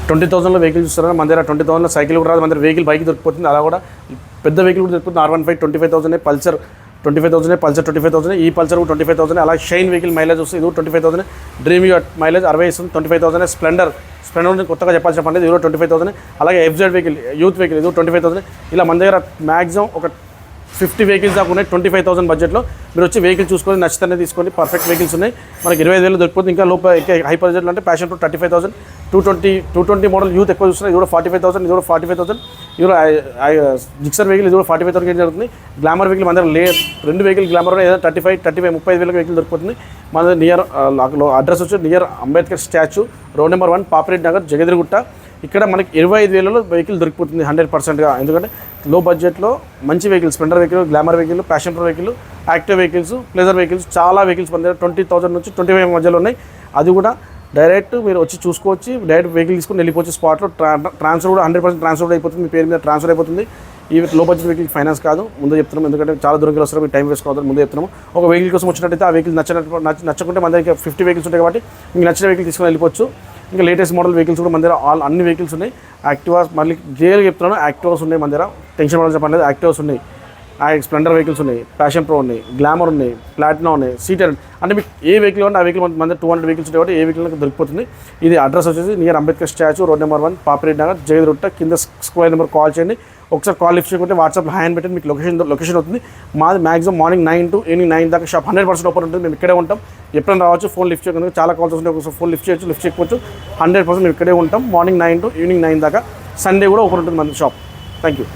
20,000లో vehicle చూస్తారా మన దగ్గర 20,000లో సైకిల్ కూడా రాదు, మన దగ్గర వెహికల్ బైక్ దొరికిపోతుంది. అలా కూడా పెద్ద వెహికల్ కూడా దొరుకుతుంది. R15 25,000, పల్సర్ 25,000, పల్సర్ 25,000, ఈ పల్సర్ 25,000. అలా షైన్ వెహికల్ మైలేజ్ వస్తుంది, ఇది 25,000. డ్రీమ్ మైలేజ్ 60 ఇస్తుంది, 25,000. స్ప్లెండర్ కొత్తగా చెప్పాల్సిన పని లేదు, ఇది 25,000. అలాగే FZ వెహికల్ యూత్ వెహికల్ ఇది 25,000. ఇలా మన దగ్గర మ్యాక్సిమం ఒక 50 వెహికల్స్ దాకా ఉన్నాయి 25,000 బడ్జెట్లో. మీరు వచ్చి వెహికల్ చూసుకొని నచ్చితేనే తీసుకోండి. పర్ఫెక్ట్ వెహికల్స్ ఉన్నాయి మనకి. 25,000 దొరికిపోతుంది. ఇంకా హై బడ్జెట్లో అంటే ప్యాషన్ ప్రో 35,000, 220 మోడల్ యూత్ ఎక్కువ చూస్తున్నారు, ఇది కూడా 45,000, ఇది కూడా 45,000. ఇది కూడా జిక్సర్ వెహికల్, ఇది కూడా 45,000 జరుగుతుంది. గ్లామర్ వెహికల్ మన దగ్గర రెండు వెహికల్ గ్లామర్ ఏదో 35, 35 వెహికల్ దొరికిపోతుంది. మన నియర్ అడ్రస్ వచ్చి near Ambedkar statue, road number 1, Papireddy Nagar, Jagadgirigutta. ఇక్కడ మనకి 25,000లో వెహికల్ దొరికిపోతుంది 100%గా. ఎందుకంటే లో బడ్జెట్లో మంచి vehicle, Splendor vehicle, glamour vehicle, passion pro vehicle, active vehicles, pleasure vehicles, చాలా వెహికల్స్ మన దగ్గర 20,000 నుంచి 25,000 మధ్యలో ఉన్నాయి. అది కూడా డైరెక్ట్ మీరు వచ్చి చూసుకోవచ్చు, డైరెక్ట్ వెహికల్ తీసుకుని వెళ్ళిపోవచ్చు. స్పాట్లో ట్రాన్స్ఫర్ కూడా 100% ట్రాన్స్ఫర్ అయిపోతుంది, మీ పేరు మీద ట్రాన్స్ఫర్ అయిపోతుంది. ఈ లో బడ్జెట్ వెహికల్ ఫైనాన్స్ కాదు, ముందు చెప్తున్నాం. ఎందుకంటే చాలా దూరం వస్తారు, మీరు టైం వేస్ట్ కావద్దు, ముందు చెప్తున్నాము. ఒక వెహికల్ కోసం వచ్చినట్టయితే ఆ వెహికల్ నచ్చకుంటే మన దగ్గర 50 వెహికల్స్ ఉంటాయి కాబట్టి మీకు నచ్చిన వెహికల్ తీసుకుని వెళ్ళిపోవచ్చు. ఇంకా లేటెస్ట్ మోడల్ వెహికల్స్ కూడా మన దగ్గర అన్ని వెహికల్స్ ఉన్నాయి. యాక్టివా మళ్ళీ క్లియర్గా చెప్తున్నాను, యాక్టివాస్ ఉన్నాయి మన దగ్గర, టెన్షన్ పడాల్సిన పని లేదు. యాక్టివాస్ ఉన్నాయి, స్ప్లెండర్ వెహికల్స్ ఉన్నాయి, ప్యాషన్ ప్రో ఉన్నాయి, గ్లామర్ ఉన్నాయి, ప్లాటినా ఉన్నాయి, సీటర్. అంటే మీకు ఏ వెహికల్ అంటే ఆ వెహికల్ మన దగ్గర 200 వెహికల్స్ ఉంటాయి కాబట్టి ఏ వెహికల్ దొరికిపోతుంది. ఇది అడ్రస్ వచ్చేసి near Ambedkar statue, road number 1, Papireddy Nagar, Jagadgirigutta. కింద స్క్వేర్ నెంబర్ కాల్ చేయండి. ఒకసారి కాల్ లిఫ్ట్ చేయకుంటే వాట్సాప్లో హ్యాండ్ పెట్టండి, మీకు లొకేషన్ అవుతుంది. మాది మ్యాక్సిమం మార్నింగ్ 9 to ఈవినింగ్ 9 దాకా షాప్ 100% ఓపెన్ ఉంటుంది. మేము ఇక్కడే ఉంటాం, ఎప్పుడైనా రావచ్చు. ఫోన్ లిఫ్ట్ చేయకుండా చాలా కాల్స్ వస్తుంటే ఒకసారి ఫోన్ లిఫ్ట్ చేయకపోవచ్చు. 100% మేము ఇక్కడే ఉంటాం మార్నింగ్ 9 to ఈవినింగ్ 9 దాకా. సండే కూడా ఓపెన్ ఉంటుంది మన షాప్. Thank you.